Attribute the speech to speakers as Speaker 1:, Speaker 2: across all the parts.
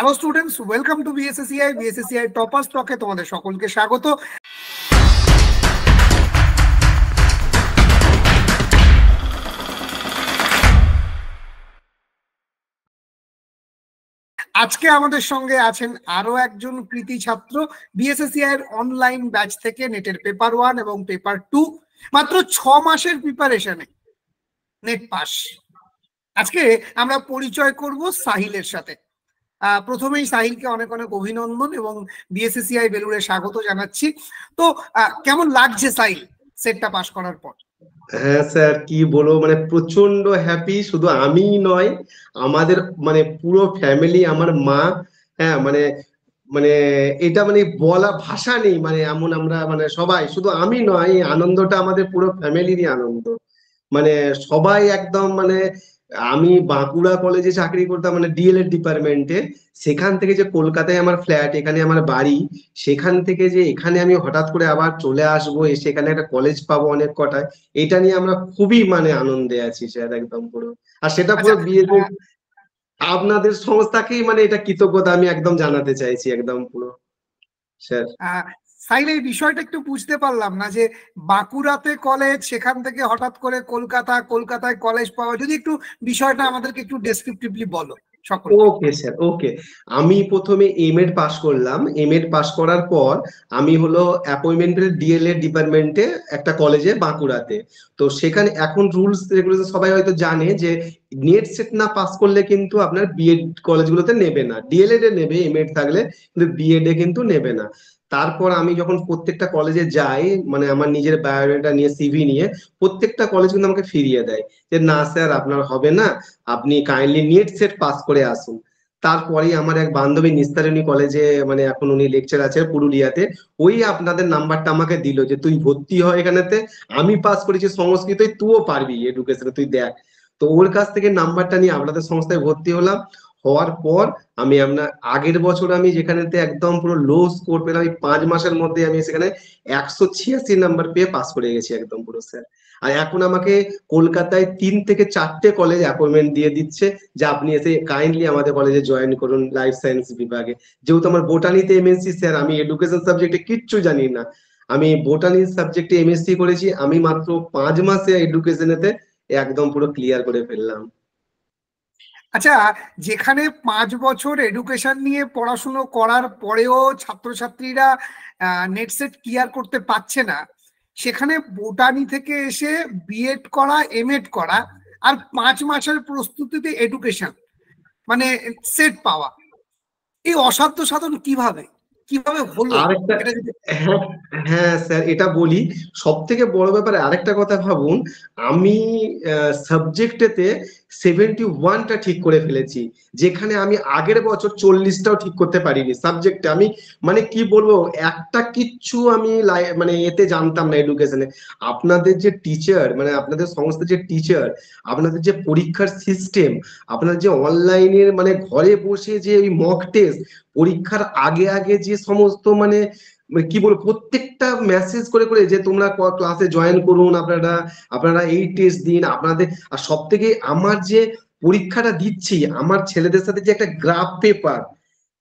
Speaker 1: Hello students, welcome to BSSCI toppers টকে তোমাদের সকলকে স্বাগত। আজকে আমাদের সঙ্গে আছেন আরো একজন কৃতি ছাত্র, বিএসএসসিআই এর অনলাইন ব্যাচ থেকে নেটের পেপার 1 এবং পেপার 2 মাত্র 6 মাসের প্রিপারেশনে নেট পাস। আজকে আমরা পরিচয় করব সাহিলের সাথে। প্রথমেই সাহিলকে অনেক অনেক অভিনন্দন এবং বিএসএসসিআই বেলুড়ে স্বাগত জানাচ্ছি। তো কেমন লাগছে সাহিল সেটটা পাস করার পর?
Speaker 2: হ্যাঁ স্যার, কি বলবো, মানে প্রচন্ড হ্যাপি। শুধু আমি নয়, আমাদের মানে পুরো ফ্যামিলি, আমার মা, হ্যাঁ মানে মানে এটা মানে বলা ভাষা নেই, মানে এমন আমরা মানে সবাই, শুধু আমি নয়, এই আনন্দটা আমাদের পুরো ফ্যামিলিরই আনন্দ। মানে সবাই একদম মানে আমি বাঁকুড়া কলেজে চাকরি করতাম, মানে ডিএলএড ডিপার্টমেন্টে। সেখান থেকে যে কলকাতায় আমার ফ্ল্যাট, এখানে আমার বাড়ি, সেখান থেকে যে এখানে আমি হঠাৎ করে আবার চলে আসবো, এসে এখানে একটা কলেজ পাবো অনেক কটায়, এটা নিয়ে আমরা খুবই মানে আনন্দে আছি স্যার, একদম পুরো। আর সেটা পুরো বিয়ে আপনাদের সংস্থাকেই মানে এটা কৃতজ্ঞতা আমি একদম জানাতে চাইছি, একদম পুরো স্যার।
Speaker 1: সাইল, এই বিষয়টা একটু বুঝতে পারলাম না যে বাঁকুড়াতে কলেজ, সেখান থেকে হঠাৎ করে কলকাতায় কলেজ পাওয়া, যদি একটু বিষয়টা আমাদেরকে একটু ডেসক্রিপটিভলি বলো সকল।
Speaker 2: ওকে স্যার, ওকে। আমি প্রথমে এমএড পাস করলাম। এমএড পাস করার পর আমি হলো অ্যাপয়েন্টমেন্ট পেয়ে ডিএলএড ডিপার্টমেন্টে একটা কলেজে বাঁকুড়াতে। তো সেখানে এখন রুলস রেগুলেশন সবাই হয়তো জানে যে নেট সেট না পাস করলে কিন্তু আপনার বিএড কলেজগুলোতে নেবে না। ডিএলএড এ নেবে এমএড থাকলে, কিন্তু বিএড এ কিন্তু নেবে না। তারপর আমি যখন প্রত্যেকটা কলেজে যাই, মানে আমার নিজের বায়োডাটা নিয়ে, সিভি নিয়ে, প্রত্যেকটা কলেজ কিন্তু আমাকে ফিরিয়ে দেয় যে না স্যার, আপনার হবে না, আপনি কাইন্ডলি নেট সেট পাস করে আসুন। তারপরেই আমার এক বান্ধবী নিস্তারিণী কলেজে, মানে এখন উনি লেকচার আছে পুরুলিয়াতে, ওই আপনাদের নাম্বারটা আমাকে দিল যে তুই ভর্তি হয় এখানেতে। আমি পাস করেছি সংস্কৃত, তুইও পারবি এডুকেশনে, তুই দেখ। তো ওর কাছ থেকে নাম্বারটা নিয়ে আপনাদের সংস্থায় ভর্তি হলাম। হওয়ার পর আমি আপনার আগের বছর আমি যেখানেতে একদম পুরো লো স্কোর পেলাম, এই 5 মাসের মধ্যে আমি সেখানে 186 নাম্বার পেয়ে পাস করে গেছি একদম পুরো স্যার। আর এখন আমাকে কলকাতায় 3 থেকে 4টে কলেজ অ্যাপয়েন্টমেন্ট দিয়ে দিচ্ছে যে আপনি এসে কাইন্ডলি আমাদের কলেজে জয়েন করুন লাইফ সায়েন্স বিভাগে। যেহেতু আমার বোটানিতে এমএসসি স্যার, আমি এডুকেশন সাবজেক্টে কিচ্ছু জানি না। আমি বোটানি সাবজেক্টে এমএসসি করেছি, আমি মাত্র 5 মাসে এডুকেশনেতে একদম পুরো ক্লিয়ার করে ফেললাম।
Speaker 1: আচ্ছা, যেখানে 5 বছর এডুকেশন নিয়ে পড়াশুনো করার পরেও ছাত্রছাত্রীরা নেট সেট ক্লিয়ার করতে পারছে না, সেখানে বোটানি থেকে এসে বিএড করা, এমএড করা, আর 5 মাসের প্রস্তুতিতে এডুকেশন মানে সেট পাওয়া, এই অসাধ্য সাধন কিভাবে হলো?
Speaker 2: আরেকটা, হ্যাঁ হ্যাঁ স্যার, এটা বলি। সব থেকে বড় ব্যাপারে আরেকটা কথা ভাবুন, আমি সাবজেক্টেতে 71টা ঠিক করে ফেলেছি, যেখানে আমি আগের বছর 40টাও ঠিক করতে পারিনি সাবজেক্টে। আমি মানে কি বলবো, একটা কিচ্ছু আমি মানে এতে জানতাম না এডুকেশনে। আপনাদের যে টিচার, মানে আপনাদের সংস্থার যে টিচার, আপনাদের যে পরীক্ষার সিস্টেম, আপনাদের যে অনলাইনের মানে ঘরে বসে যে ওই মক টেস্ট, পরীক্ষার আগে আগে যে সমস্ত মানে কি বলবো, প্রত্যেকটা মেসেজ করে করে যে তোমরা ক্লাসে জয়েন করুন, আপনারা আপনারা এই টেস্ট দিন আপনাদের। আর সব থেকে আমার যে পরীক্ষাটা দিচ্ছি, আমার ছেলেদের সাথে যে একটা গ্রাফ পেপার,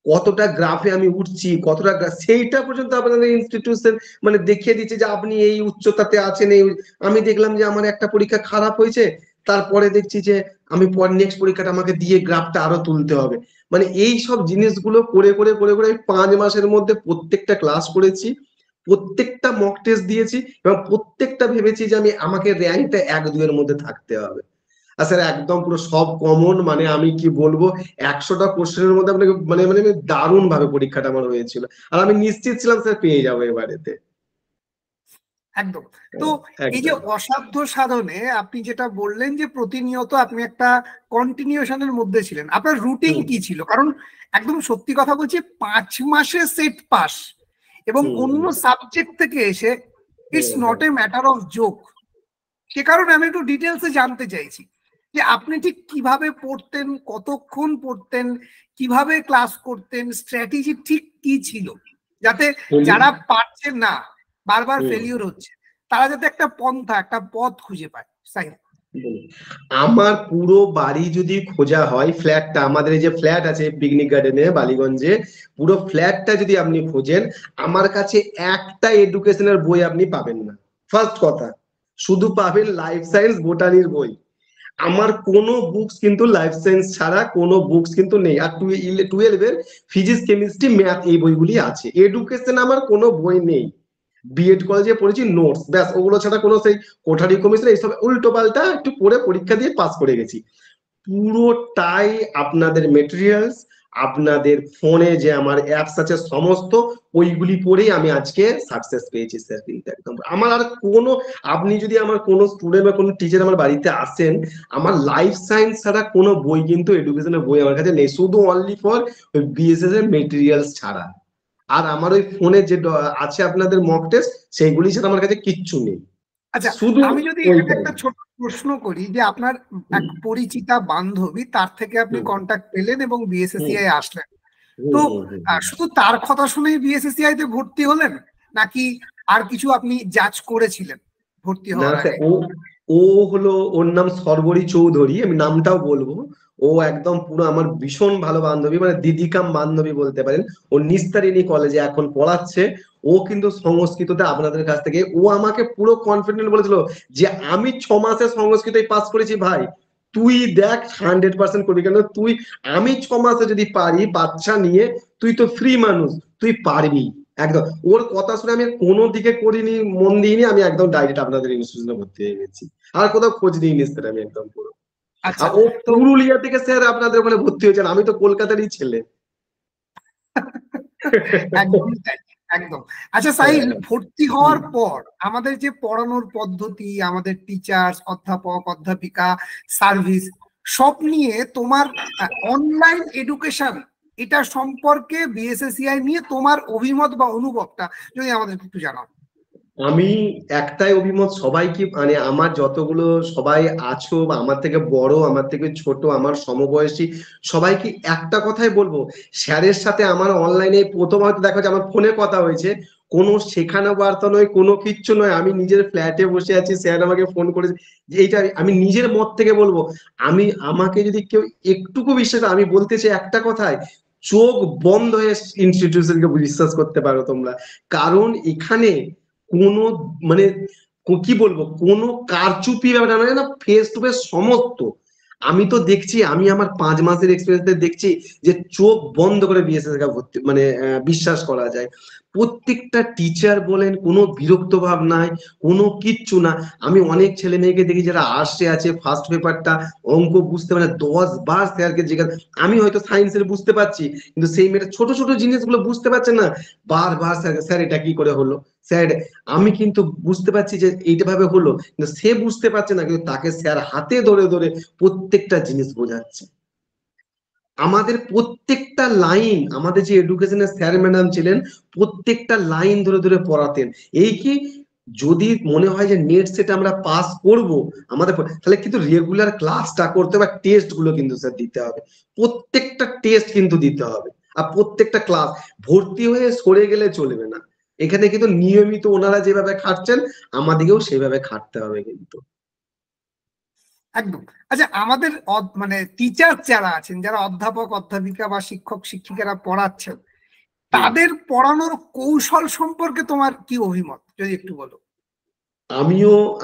Speaker 2: কতটা গ্রাফে আমি উঠছি, কতটা সেইটা পর্যন্ত আপনাদের ইনস্টিটিউশন মানে দেখিয়ে দিচ্ছে যে আপনি এই উচ্চতাতে আছেন। এই আমি দেখলাম যে আমার একটা পরীক্ষা খারাপ হয়েছে, তারপরে দেখছি যে আমি পর নেক্সট পরীক্ষাটা আমাকে দিয়ে গ্রাফটা আরো তুলতে হবে। মানে এই সব জিনিসগুলো করে করে করে করে 5 মাসের মধ্যে প্রত্যেকটা ক্লাস করেছি, প্রত্যেকটা মক টেস্ট দিয়েছি, এবং প্রত্যেকটা ভেবেছি যে আমি আমাকে র্যাঙ্কটা 1-2 এর মধ্যে থাকতে হবে। আর স্যার একদম পুরো সব কমন, মানে আমি কি বলবো, 100টা কোশ্চেনের মধ্যে আপনাকে মানে মানে দারুণ ভাবে পরীক্ষাটা আমার হয়েছিল। আর আমি নিশ্চিত ছিলাম স্যার পেয়ে যাবো এবারেতে।
Speaker 1: একদম। তো এই যে অসাধ্য সাধনে আপনি যেটা বললেন যে প্রতিনিয়ত আপনি একটা কন্টিনিউশনের মধ্যে ছিলেন, আপনার রুটিন কি ছিল? কারণ একদম সত্যি কথা বলছি, 5 মাসে সেট পাস এবং অন্য সাবজেক্ট থেকে এসে, it's not a matter of joke. সে কারণে আমি একটু ডিটেলসে জানতে চাইছি যে আপনি ঠিক কিভাবে পড়তেন, কতক্ষণ পড়তেন, কিভাবে ক্লাস করতেন, স্ট্র্যাটেজি ঠিক কি ছিল, যাতে যারা পারছেন না, বারবার ফেলিওর হচ্ছে, তারা যাতে একটা পন্থা, একটা পথ খুঁজে পায়।
Speaker 2: আমার পুরো বাড়ি যদি খোঁজা হয়, ফ্ল্যাটটা আমাদের এই যে ফ্ল্যাট আছে পিকনিক গার্ডেনে বালিগঞ্জে, পুরো ফ্ল্যাটটা যদি আপনি খোঁজেন, আমার কাছে একটা এডুকেশনের বই আপনি পাবেন না। ফার্স্ট কথা, শুধু পাবেন লাইফ সায়েন্স বোটানির বই। আমার কোনো বুকস কিন্তু লাইফ সায়েন্স ছাড়া কোনো বুকস কিন্তু নেই। আর 12 এর ফিজিক্স কেমিস্ট্রি ম্যাথ এই বইগুলি আছে, এডুকেশন আমার কোনো বই নেই। বিএড কলেজে পড়েছি নোটস, ব্যাস, ওগুলো ছাড়া কোনো সেই কোঠারি কমিশন এইসব উল্টো পাল্টা একটু পড়ে পরীক্ষা দিয়ে পাস করে গেছি। পুরোটাই আপনাদের মেটেরিয়ালস, আপনাদের ফোনে যে আমার অ্যাপস আছে সমস্ত ওইগুলি পড়েই আমি আজকে সাকসেস পেয়েছি স্যার। কিন্তু একদম আমার আর কোনো, আপনি যদি আমার কোনো স্টুডেন্ট বা কোনো টিচার আমার বাড়িতে আসেন, আমার লাইফ সায়েন্স ছাড়া কোনো বই কিন্তু এডুকেশনের বই আমার কাছে নেই, শুধু অনলি ফর ওই বিএসএস এর মেটেরিয়ালস ছাড়া। আর আমার ওই ফোনে যে আছে আপনাদের মক টেস্ট, সেইগুলি ছাড়া আমার কাছে কিচ্ছু নেই।
Speaker 1: আচ্ছা,
Speaker 2: শুধু
Speaker 1: আমি যদি এখানে একটা ছোট প্রশ্ন করি, যে আপনার এক পরিচিতা বান্ধবী, তার থেকে আপনি কন্টাক্ট পেলেন এবং বিএসএসসিআই আসলেন, তো শুধু তার কথা শুনেই বিএসএসসিআই তে ভর্তি হলেন, নাকি আর কিছু আপনি জাজ করেছিলেন ভর্তি হওয়ার আগে?
Speaker 2: ও হলো, ওর নাম সর্বরী চৌধুরী, আমি নামটাও বলবো। ও একদম পুরো আমার ভীষণ ভালো বান্ধবী, মানে দিদিকাম বান্ধবী বলতে পারেন। ও নিস্তারিণী কলেজে এখন পড়াচ্ছে। ও কিন্তু সংস্কৃততে আপনাদের কাছ থেকে, ও আমাকে পুরো কনফিডেন্ট বলেছিল যে আমি 6 মাসে সংস্কৃতে পাস করেছি ভাই, তুই দেখ 100% করবি, কেন তুই, আমি 6 মাসে যদি পারি বাচ্চা নিয়ে, তুই তো ফ্রি মানুষ, তুই পারবি একদম। ওর কথা শুনে আমি কোনো দিকে করিনি, মন দিইনি, আমি একদম ডাইরেক্ট আপনাদের ইনস্টিটিউশনে ভর্তি হয়ে গেছি। আর কোথাও খোঁজ নিইনি স্যার আমি, একদম পুরো।
Speaker 1: আচ্ছা,
Speaker 2: আর ও
Speaker 1: তো
Speaker 2: পুরুলিয়া থেকে স্যার আপনাদের ওখানে ভর্তি হয়েছেন, আমি তো কলকাতারই ছেলে।
Speaker 1: একদম তাই, একদম। আচ্ছা সাহিল, ভর্তি হওয়ার পর আমাদের যে পড়ানোর পদ্ধতি, আমাদের টিচার, অধ্যাপক, অধ্যাপিকা, সার্ভিস, সব নিয়ে তোমার অনলাইন এডুকেশন, এটা সম্পর্কে বিএসএসসিআই নিয়ে তোমার অভিমত বা অনুভবটা যদি আমাদের একটু জানাও।
Speaker 2: আমি একটাই অভিমত সবাইকে, মানে আমার যতগুলো সবাই আছো বা আমার থেকে বড়, আমার থেকে ছোট, আমার সমবয়সী, সবাইকে একটা কথাই বলবো, স্যারের সাথে আমার অনলাইনে প্রথম হয়তো দেখা যাচ্ছে আমার ফোনে কথা হয়েছে, কোনো শেখানো বার্তা নয়, কোনো কিচ্ছু নয়, আমি নিজের ফ্ল্যাটে বসে আছি, স্যার আমাকে ফোন করেছে। যে এইটা আমি নিজের মত থেকে বলবো, আমাকে যদি কেউ একটুকু বিশ্বাস, আমি বলতে চাই একটা কথাই, চোখ বন্ধ হয়ে ইনস্টিটিউশনকে বিশ্বাস করতে পারো তোমরা। কারণ এখানে কোনো, মানে কি বলবো, কোনো কারচুপি ব্যাপারটা নয় না, ফেস টু ফেস সমস্ত। আমি তো দেখছি, আমি আমার 5 মাসের এক্সপিরিয়েন্স দেখছি যে চোখ বন্ধ করে বিএসএস ভর্তি, মানে বিশ্বাস করা যায়। প্রত্যেকটা টিচার বলেন, কোনো বিরক্ত ভাব নাই, কোনো কিচ্ছু না। আমি অনেক ছেলে মেয়েকে দেখি যারা আর্টসে আছে, ফার্স্ট পেপারটা অঙ্ক বুঝতে মানে 10 বার স্যারকে জিজ্ঞাসা, আমি হয়তো সায়েন্সের বুঝতে পারছি, কিন্তু সেই মেয়েটা ছোট ছোট জিনিসগুলো বুঝতে পারছে না, বারবার স্যার, স্যার এটা কি করে হলো স্যার। আমি কিন্তু বুঝতে পারছি যে এইটা ভাবে হলো, কিন্তু সে বুঝতে পারছে না, কিন্তু তাকে স্যার হাতে ধরে ধরে প্রত্যেকটা জিনিস বোঝাচ্ছে। আমাদের প্রত্যেকটা লাইন, আমাদের যে এডুকেশনের স্যার ম্যাডাম ছিলেন, প্রত্যেকটা লাইন ধরে ধরে পড়াতেন। এই কি, যদি মনে হয় যে নেট সেট আমরা পাস করব আমাদের, তাহলে কিন্তু রেগুলার ক্লাসটা করতে হবে, টেস্ট গুলো কিন্তু স্যার দিতে হবে, প্রত্যেকটা টেস্ট কিন্তু দিতে হবে। আর প্রত্যেকটা ক্লাস, ভর্তি হয়ে সরে গেলে চলবে না। এখানে কিন্তু নিয়মিত ওনারা যেভাবে খাটছেন, আমাদেরকেও সেভাবে খাটতে হবে কিন্তু।
Speaker 1: একদম। আচ্ছা, আমাদের মানে টিচার যারা আছেন, যারা অধ্যাপক, অধ্যাপিকা বা শিক্ষক শিক্ষিকারা পড়াচ্ছেন, তাদের পড়ানোর কৌশল সম্পর্কে তোমার কি অভিমত, যদি একটু বলো।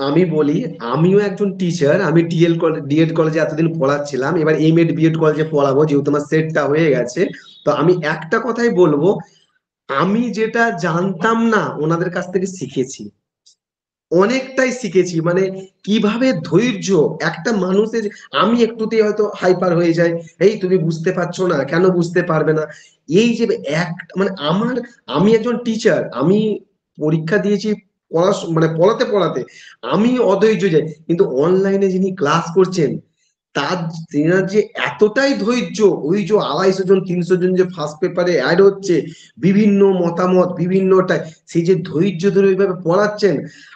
Speaker 2: আমি বলি, আমিও একজন টিচার, আমি ডিএড কলেজে এতদিন পড়াচ্ছিলাম, এবার এমএড বিএড কলেজে পড়াবো, যেহেতু আমার সেটটা হয়ে গেছে। তো আমি একটা কথাই বলবো, আমি যেটা জানতাম না ওনাদের কাছ থেকে শিখেছি, অনেকটাই শিখেছি। মানে কিভাবে ধৈর্য একটা মানুষের, আমি একটুতেই হয়তো হাইপার হয়ে যায়, এই তুমি বুঝতে পারছো না, কেন বুঝতে পারবে না, এই যে এক, মানে আমি একজন টিচার, আমি পরীক্ষা দিয়েছি, মানে পড়াতে পড়াতে আমি অধৈর্য যাই, কিন্তু অনলাইনে যিনি ক্লাস করছেন, তার তেনার যে এতটাই ধৈর্য, ওই যে 250 জন 300 জন যে ফার্স্ট পেপারে অ্যাড হচ্ছে, বিভিন্ন মতামত বিভিন্নটাই, সেই যে ধৈর্য ধরে ওইভাবে পড়াচ্ছেন।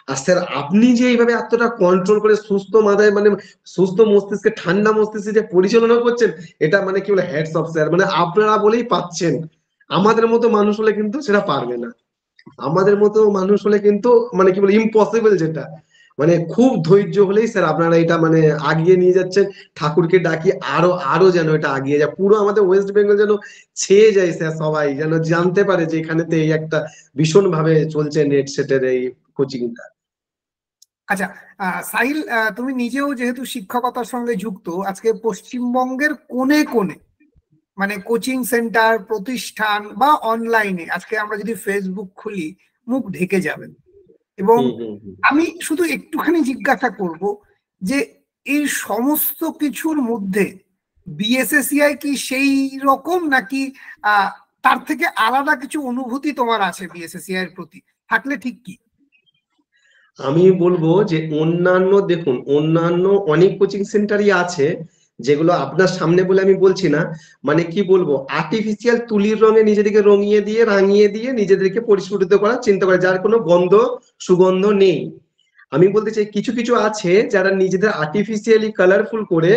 Speaker 2: আর স্যার আপনি যে এইভাবে এতটা কন্ট্রোল করে সুস্থ মাথায়, মানে সুস্থ মস্তিষ্কে, ঠান্ডা মস্তিষ্কে যে পরিচালনা করছেন, এটা মানে কি বলে, হ্যাটস অফ স্যার, মানে আপনারা বলেই পাচ্ছেন। আমাদের মতো মানুষ হলে কিন্তু সেটা পারবে না, আমাদের মতো মানুষ হলে কিন্তু, মানে কি বলে, ইম্পসিবল যেটা, মানে খুব ধৈর্য হলেই স্যার আপনারা এটা মানে আগিয়ে নিয়ে যাচ্ছেন। ঠাকুরকে ডাকি আরো আরো যেন এটা আগিয়ে যায়, পুরো আমাদের ওয়েস্ট বেঙ্গল যেন ছেয়ে যায় স্যার, সবাই যেন জানতে পারে যে এখানেতে এই একটা ভীষণ ভাবে চলছে নেট সেটের এই কোচিংটা।
Speaker 1: আচ্ছা, সাহিল, তুমি নিজেও যেহেতু শিক্ষকতার সঙ্গে যুক্ত, আজকে পশ্চিমবঙ্গের কোণে কোণে মানে কোচিং সেন্টার, প্রতিষ্ঠান বা অনলাইনে আজকে আমরা যদি ফেসবুক খুলি মুখ ঢেকে যাবে। এবং আমি শুধু একটুখানি জিজ্ঞাসা করব যে এই সমস্ত কিছুর মধ্যে বিএসএসিআই কি সেই রকম, নাকি তার থেকে আলাদা কিছু অনুভূতি তোমার আছে বিএসএসিআই এর প্রতি? থাকলে ঠিক কি?
Speaker 2: আমি বলবো যে অন্যান্য, দেখুন অন্যান্য অনেক কোচিং সেন্টারই আছে যেগুলো আপনার সামনে বলে আমি বলছি না, মানে কি বলবো, আর্টিফিশিয়াল তুলির রঙে নিজেদেরকে রঙিয়ে দিয়ে রাঙিয়ে দিয়ে নিজেদেরকে পরিস্ফুটিত করার চিন্তা করে, যার কোনো গন্ধ সুগন্ধ নেই। আমি বলতে চাই কিছু কিছু আছে যারা নিজেদের আর্টিফিশিয়ালি কালারফুল করে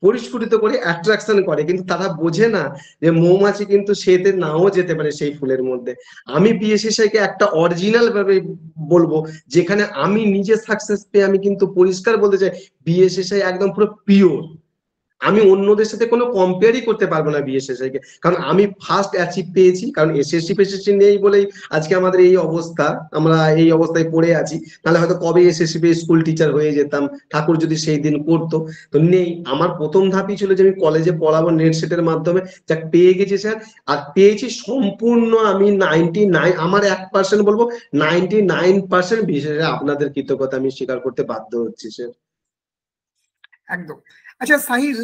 Speaker 2: পরিস্ফুটিত করে অ্যাট্রাকশন করে, কিন্তু তারা বোঝে না যে মৌমাছি কিন্তু সেতে নাও যেতে পারে সেই ফুলের মধ্যে। আমি বিএসএসআই কে একটা অরিজিনাল ভাবে বলবো, যেখানে আমি নিজে সাকসেস পেয়ে আমি কিন্তু পরিষ্কার বলতে চাই বিএসএসআই একদম পুরো পিওর। আমি অন্যদের সাথে কোনো কম্পেয়ারই করতে পারবো না বিএসএসআই কে, কারণ আমি ফার্স্ট অ্যাচিভ পেয়েছি, কারণ এসএসসি ফেসএসসি নেই বলেই আজকে আমাদের এই অবস্থা, আমরা এই অবস্থায় পড়ে আছি। তাহলে হয়তো কবে এসএসসি পেয়ে স্কুল টিচার হয়ে যেতাম, ঠাকুর যদি সেই দিন করতো। তো নেই, আমার প্রথম ধাপই ছিল যে আমি কলেজে পড়াবো নেট সেটের মাধ্যমে, যা পেয়ে গেছি স্যার। আর পেয়েছি সম্পূর্ণ আমি 99, আমার 1% বলবো 99% বিশেষ আপনাদের কৃতজ্ঞতা আমি স্বীকার করতে বাধ্য হচ্ছি স্যার।
Speaker 1: একদম। আচ্ছা সাহিল,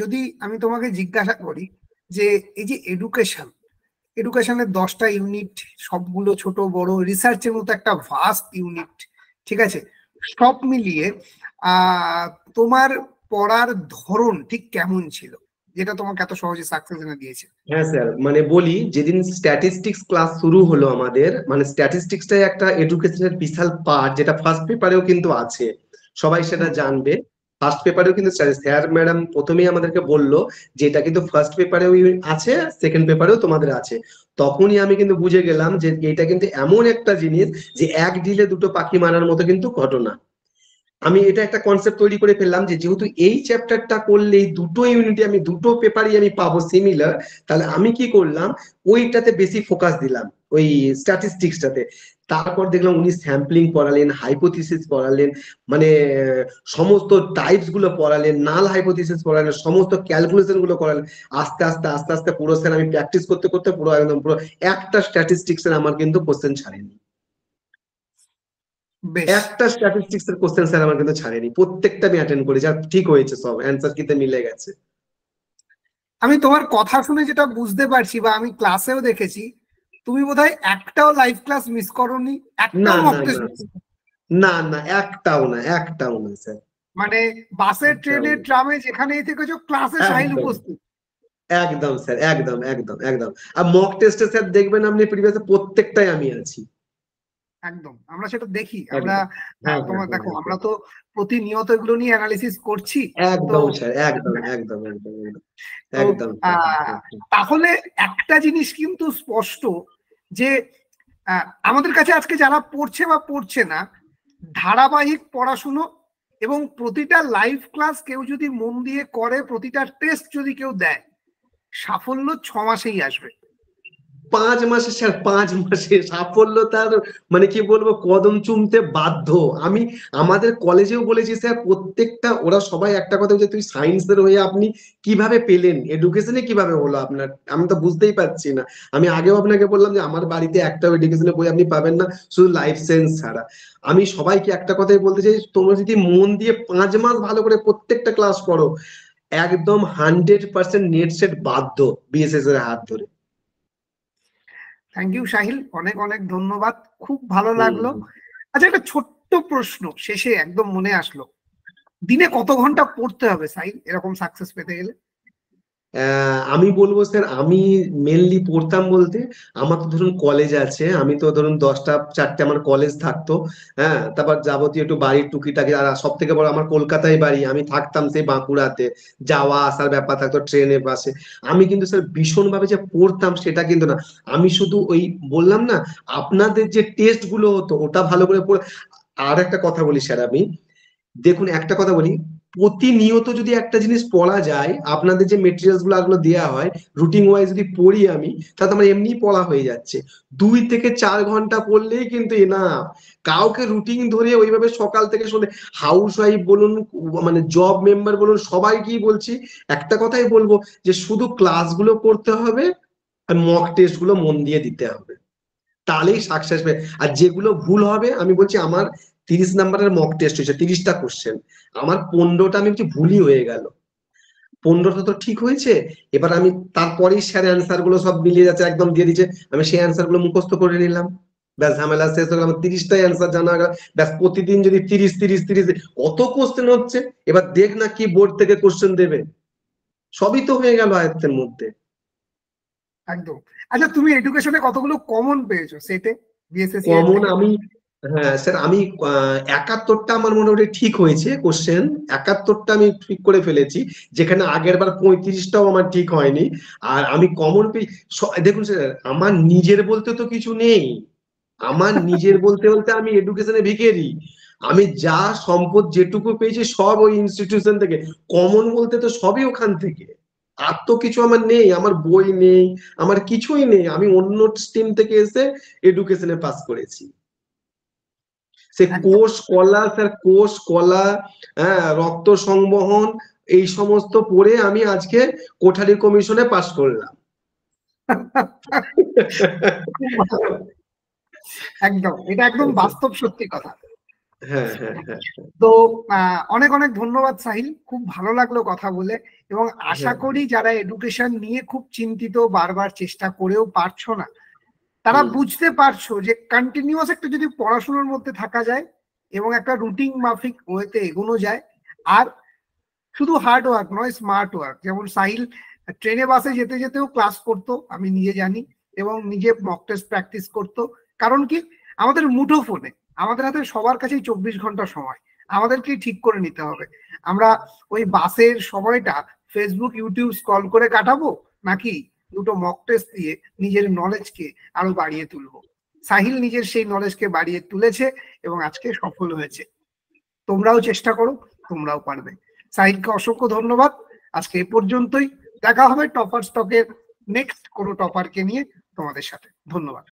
Speaker 1: যদি আমি তোমাকে জিজ্ঞাসা করি যে এই যে এডুকেশনের 10টা ইউনিট, সবগুলো ছোট বড় রিসার্চের মতো একটা ভাস্ট ইউনিট, ঠিক আছে, সব মিলিয়ে তোমার পড়ার ধরন ঠিক কেমন ছিল যেটা তোমাকে এত সহজে সাকসেস এনে দিয়েছে?
Speaker 2: হ্যাঁ স্যার, মানে বলি যেদিন স্ট্যাটিস্টিক্স ক্লাস শুরু হলো আমাদের, মানে স্ট্যাটিস্টিক্সটাই একটা এডুকেশনের বিশাল পার্ট, যেটা ফার্স্ট পেপারেও কিন্তু আছে, সবাই সেটা জানবে। ফার্স্ট পেপারেও কিন্তু স্যার ম্যাডাম প্রথমেই আমাদেরকে বললো যে এটা কিন্তু ফার্স্ট পেপারেও আছে, সেকেন্ড পেপারেও তোমাদের আছে। তখনই আমি কিন্তু বুঝে গেলাম যে এটা কিন্তু এমন একটা জিনিস যে এক ঢিলে দুটো পাখি মারার মতো কিন্তু ঘটনা। আমি এটা একটা কনসেপ্ট তৈরি করে ফেললাম যে যেহেতু এই চ্যাপ্টারটা করলে দুটো ইউনিটে আমি দুটো পেপারই আমি পাবো সিমিলার, তাহলে আমি কি করলাম ওইটাতে বেশি ফোকাস দিলাম, ওই স্ট্যাটিস্টিক্সটাতে। তারপর দেখলাম উনি স্যাম্পলিং পড়ালেন, হাইপোথিসিস পড়ালেন, মানে সমস্ত টাইপস গুলো পড়ালেন, নাল হাইপোথিসিস পড়ালেন, সমস্ত ক্যালকুলেশন গুলো করালেন। আস্তে আস্তে আস্তে আস্তে পুরো স্যার আমি প্র্যাকটিস করতে করতে পুরো একদম পুরো একটা স্ট্যাটিস্টিক্স এর আমার কিন্তু কোশ্চেন ছাড়েনি, একটা স্ট্যাটিস্টিক্স এর কোশ্চেন স্যার আমার কিন্তু ছাড়েনি, প্রত্যেকটা আমি অ্যাটেন্ড করেছি আর ঠিক হয়েছে, সব অ্যান্সার কিতে মিলে গেছে।
Speaker 1: আমি তোমার কথা শুনে যেটা বুঝতে পারছি বা আমি ক্লাসেও দেখেছি, তুমি বোধহয় একটাও লাইভ ক্লাস মিস করোনি,
Speaker 2: না
Speaker 1: একটাও মক
Speaker 2: না
Speaker 1: টেস্ট
Speaker 2: না
Speaker 1: মিস?
Speaker 2: না না, একটাও না, একটাও না স্যার।
Speaker 1: মানে বাসে,
Speaker 2: একটাও
Speaker 1: ট্রেনে,
Speaker 2: না।
Speaker 1: ট্রামে যেখানেই থেকেছো ক্লাসে সাহিল
Speaker 2: একদম
Speaker 1: উপস্থিত।
Speaker 2: একদম স্যার, একদম একদম একদম। আর মক টেস্টে স্যার দেখবেন আপনি প্রিভিয়াস প্রত্যেকটাই আমি আছি।
Speaker 1: একদম, আমরা সেটা দেখি। আমরা
Speaker 2: একদম। হ্যাঁ হ্যাঁ
Speaker 1: তোমার
Speaker 2: হ্যাঁ
Speaker 1: দেখো, আমরা
Speaker 2: একদম।
Speaker 1: তো প্রতিনিয়ত এগুলো নিয়ে অ্যানালিসিস করছি। তো
Speaker 2: একদম স্যার, একদম একদম একদম একদম
Speaker 1: তো
Speaker 2: একদম স্যার।
Speaker 1: তাহলে একটা জিনিস কিন্তু স্পষ্ট যে আমাদের কাছে আজকে যারা পড়ছে বা পড়ছে না, ধারাবাহিক পড়াশুনো এবং প্রতিটা লাইভ ক্লাস কেউ যদি মন দিয়ে করে, প্রতিটা টেস্ট যদি কেউ দেয়, সাফল্য 6 মাসেই আসবে।
Speaker 2: 5 মাসে স্যার, 5 মাসে সাফল্য তার মানে কি বলবো কদম চুমতে বাধ্য। আমি আমাদের কলেজেও বলেছি স্যার, প্রত্যেকটা ওরা সবাই একটা কথা বলছে, তুই সায়েন্সের হয়ে আপনি কিভাবে পেলেন, এডুকেশনে কিভাবে হলো আপনার, আমি তো বুঝতেই পারছি না। আমি আগেও আপনাকে বললাম যে আমার বাড়িতে একটাও এডুকেশনের বই আপনি পাবেন না, শুধু লাইফ সায়েন্স ছাড়া। আমি সবাইকে একটা কথাই বলতে চাই, তোমরা যদি মন দিয়ে 5 মাস ভালো করে প্রত্যেকটা ক্লাস করো, একদম 100% নেট সেট বাধ্য বিএসএস এর হাত ধরে।
Speaker 1: থ্যাংক ইউ সাহিল, অনেক অনেক ধন্যবাদ, খুব ভালো
Speaker 2: হুম
Speaker 1: লাগলো।
Speaker 2: হুম।
Speaker 1: আচ্ছা, একটা ছোট্ট প্রশ্ন শেষে একদম মনে আসলো, দিনে কত ঘন্টা পড়তে হবে সাহিল এরকম সাকসেস পেতে গেলে?
Speaker 2: আমি বলবো স্যার, আমি মেনলি পড়তাম বলতে, আমার তো ধরুন কলেজ আছে, আমি তো ধরুন 10টা 4টে আমার কলেজ থাকতো। হ্যাঁ, তারপর যাবতীয় একটু বাড়ির টুকিটাকি, আর সব থেকে বড় আমার কলকাতায় বাড়ি, আমি থাকতাম সেই বাঁকুড়াতে, যাওয়া আসার ব্যাপার থাকতো ট্রেনে বাসে। আমি কিন্তু স্যার ভীষণ ভাবে যে পড়তাম সেটা কিন্তু না, আমি শুধু ওই বললাম না আপনাদের যে টেস্ট গুলো হতো ওটা ভালো করে পড়ে, আর একটা কথা বলি স্যার, আমি দেখুন একটা কথা বলি, প্রতিনিয়ত যদি একটা জিনিস পড়া যায়, আপনাদের যে মেটেরিয়ালস গুলো দেওয়া হয় রুটিন ওয়াইজ যদি পড়ি আমি, তাহলে আমার এমনি পড়া হয়ে যাচ্ছে। 2 থেকে 4 ঘন্টা পড়লেই কিন্তু এনাফ। কাউকে রুটিন ধরে ওইভাবে সকাল থেকে সন্ধ্যে, হাউস ওয়াইফ বলুন মানে জব মেম্বার বলুন, সবাইকেই বলছি একটা কথাই বলবো, যে শুধু ক্লাসগুলো করতে হবে আর মক টেস্ট গুলো মন দিয়ে দিতে হবে, তাহলেই সাকসেস হবে। আর যেগুলো ভুল হবে, আমি বলছি আমার 30 নাম্বারের মক টেস্ট হয়েছে, 30টা কোশ্চেন, আমার 15টা আমি বলছি ভুলই হয়ে গেল, 15টা তো ঠিক হয়েছে। এবার আমি তারপরেই স্যার অ্যান্সার গুলো সব মিলিয়ে যাচ্ছে, একদম দিয়ে দিচ্ছে, আমি সেই অ্যান্সার গুলো মুখস্থ করে নিলাম, ব্যাস ঝামেলা শেষ হয়ে গেল, আমার 30টাই অ্যান্সার জানা গেল। ব্যাস প্রতিদিন যদি 30 30 30 কত কোশ্চেন হচ্ছে, এবার দেখ না কি বোর্ড থেকে কোশ্চেন দেবে, সবই তো হয়ে গেল আয়ত্তের মধ্যে।
Speaker 1: একদম। আচ্ছা, তুমি এডুকেশনে কতগুলো কমন পেয়েছো সেটে বিএসএসসি এর
Speaker 2: কমন
Speaker 1: থেকে?
Speaker 2: আমি, হ্যাঁ স্যার, আমি 71টা আমার মোটামুটি ঠিক হয়েছে কোশ্চেন, 71টা আমি ঠিক করে ফেলেছি, যেখানে আগের বার 35টাও আমার ঠিক হয়নি। আর আমি কমন পেয়ে, দেখুন স্যার, আমার নিজের বলতে তো কিছু নেই, আমার নিজের বলতে বলতে আমি এডুকেশনে ভিখারি, আমি যা সম্পদ যেটুকু পেয়েছি সব ওই ইনস্টিটিউশন থেকে, কমন বলতে তো সবই ওখান থেকে, আর তো কিছু আমার নেই, আমার বই নেই, আমার কিছুই নেই, আমি অন্য স্ট্রিম থেকে এসে এডুকেশনে পাস করেছি। সে
Speaker 1: একদম।
Speaker 2: কোষ কলা স্যার, কোষ কলা, হ্যাঁ, রক্ত সংবহন, এই সমস্ত পড়ে আমি আজকে কোঠারি কমিশনে পাশ করলাম।
Speaker 1: খুব ভালো। একদম, এটা একদম বাস্তব সত্যি কথা।
Speaker 2: হ্যাঁ হ্যাঁ হ্যাঁ
Speaker 1: তো অনেক অনেক ধন্যবাদ সাহিল, খুব ভালো লাগলো কথা বলে। এবং আশা
Speaker 2: হ্যাঁ।
Speaker 1: করি যারা এডুকেশন নিয়ে খুব চিন্তিত, বারবার চেষ্টা করেও পারছো না, তারা
Speaker 2: হুম,
Speaker 1: বুঝতে পারছো যে কন্টিনিউয়াস একটা যদি পড়াশোনার মধ্যে থাকা যায় এবং একটা রুটিন মাফিক ওয়েতে এগোনো যায়, আর শুধু হার্ড ওয়ার্ক নয়, স্মার্ট ওয়ার্ক, যেমন সাহিল ট্রেনে বাসে যেতে যেতেও ক্লাস করতো, আমি নিজে জানি, এবং নিজে মক টেস্ট প্র্যাকটিস করতো। কারণ কি, আমাদের মুঠো ফোনে, আমাদের হাতে সবার কাছেই 24 ঘন্টা সময়, আমাদেরকে ঠিক করে নিতে হবে আমরা ওই বাসের সময়টা ফেসবুক ইউটিউব স্ক্রল করে কাটাবো, নাকি দুটো মক টেস্ট দিয়ে নিজের নলেজকে আরো বাড়িয়ে তুলবো। সাহিল নিজের সেই নলেজকে বাড়িয়ে তুলেছে এবং আজকে সফল হয়েছে। তোমরাও চেষ্টা করো, তোমরাও পারবে। সাহিলকে অসংখ্য ধন্যবাদ। আজকে এ পর্যন্তই, দেখা হবে টপার স্টকের নেক্সট কোনো টপারকে নিয়ে তোমাদের সাথে। ধন্যবাদ।